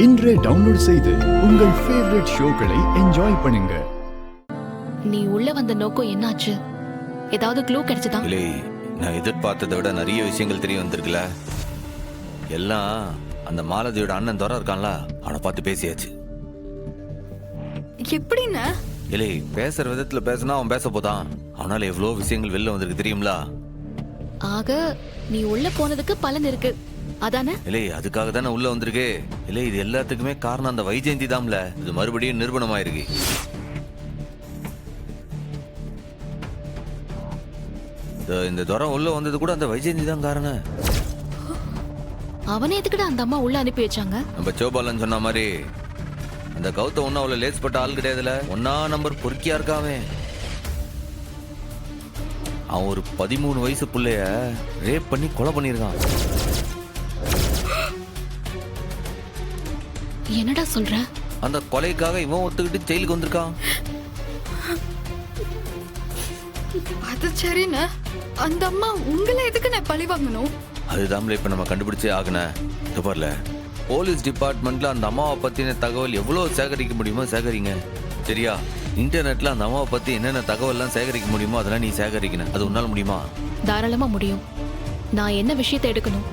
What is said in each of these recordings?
இன்றே டவுன்லோட் செய்து உங்கள் ஃபேவரட் ஷோக்களை என்ஜாய் பண்ணுங்க. நீ உள்ள வந்த நோக்கம் என்னாச்சு? ஏதாவது க்ளூ கிடைச்சதா? இல்லை, நான் எதிர்பார்த்ததை விட நிறைய விஷயங்கள் தெரிய வந்திருக்குல்ல. எல்லாம் அந்த மாலதியோட அண்ணன் துறை இருக்கான்ல, அவனை பார்த்து பேசியாச்சு. எப்படின்னா? இல்லை, பேசுற விதத்துல பேசினா அவன் பேச போதான். அவனால எவ்வளவு விஷயங்கள் வெளில வந்திருக்கு தெரியுங்களா? ஆக நீ உள்ள போனதுக்கு பலன் இருக்கு அதானே? இல்லை, அதுக்காக தானே உள்ள வந்திருக்கு. இல்லை, இது எல்லாத்துக்குமே காரணம் அந்த வைஜெயந்தி தான்ல. இது மறுபடியும் நிரூபணமாயிருக்கு. இந்த துரம் உள்ள வந்தது கூட அந்த வைஜெயந்தி தான் காரணம். அவனை எதுக்குடா அந்த அம்மா உள்ள அனுப்பி வச்சாங்க? நம்ம சோபாலன் சொன்ன மாதிரி அந்த கௌதம் ஒன்னும் அவ்வளவு லேஸ்பட்ட ஆள் கிடையாதுல. ஒன்னா நம்பர் பொறுக்கியா இருக்காவே. அவன் ஒரு 13 வயசு புள்ளைய ரேப் பண்ணி கொலை பண்ணிருக்கான். என்னடா சொல்ற? அந்த கொலைக்காக இவன் ஒத்துக்கிட்டு ஜெயிலுக்கு வந்திருக்கான். அது சரிண்ணா, அந்த அம்மா உங்களை எதுக்கு நான் பழி வாங்கணும்? அதுதான் இப்ப நம்ம கண்டுபிடிச்சே ஆகுன. பாருல, போலீஸ் டிபார்ட்மெண்ட்ல அந்த அம்மாவை பத்தின தகவல் எவ்வளவு சேகரிக்க முடியுமோ சேகரிங்க. சரியா? இன்டர்நெட்ல அந்த அம்மாவை பத்தி என்னென்ன தகவல்லாம் சேகரிக்க முடியுமோ அதெல்லாம் நீ சேகரிக்கணும். அது உன்னால முடியுமா? தாராளமா முடியும். நான் என்ன விஷயத்தை எடுக்கணும்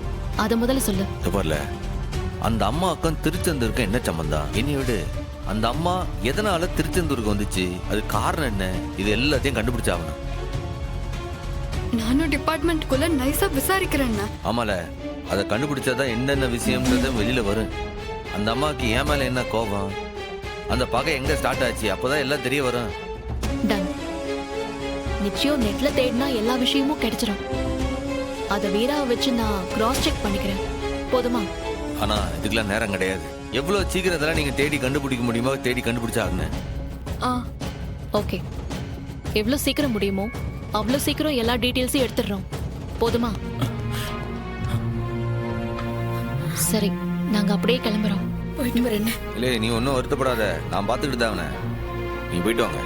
அத முதல்ல சொல்லு. பாருல, அந்த அம்மாவுக்கும் திருச்செந்தூருக்கும் என்ன சம்பந்தம்? என்னை விடு. அந்த அம்மா எதனால திருச்செந்தூருக்கு வந்துச்சு, அது காரணம் என்ன, இது எல்லாத்தையும் கண்டுபிடிச்சாகணும். நானும் டிபார்ட்மெண்ட்குள்ள நைஸா விசாரிக்கிறேன்னா. ஆமால, அதை கண்டுபிடிச்சாதான் என்னென்ன விஷயம்ன்றது வெளியில வரும். அந்த அம்மாவுக்கு ஏன் மேல என்ன கோபம், அந்த பகை எங்க ஸ்டார்ட் ஆச்சு, அப்பதான் எல்லாம் தெரிய வரும். டன். நிச்சயம் நெட்ல தேடினா எல்லா விஷயமும் கிடைச்சிடும். அத வீராவை வச்சு நான் கிராஸ் செக் பண்ணிக்கிறேன். போதுமா? ஆனா இதுக்கெல்லாம் நேரம் கிடையாது. எவ்வளவு சீக்கிரம் இதெல்லாம் நீங்க தேடி கண்டுபிடிக்க முடியுமோ தேடி கண்டுபிடிச்சாகணும். ஓகே, எவ்வளவு சீக்கிரம் முடியுமோ அவ்வளவு சீக்கிரம் எல்லா டீடைல்ஸையும் எடுத்துடுறோம். போதுமா? சரி, நாங்க அப்படியே கிளம்புறோம். போயிட்டு வரேன். இல்ல, நீ ஒன்னும் வருத்தப்படாத, நான் பாத்துக்கிட்டு தான். நீ போயிட்டு வாங்க.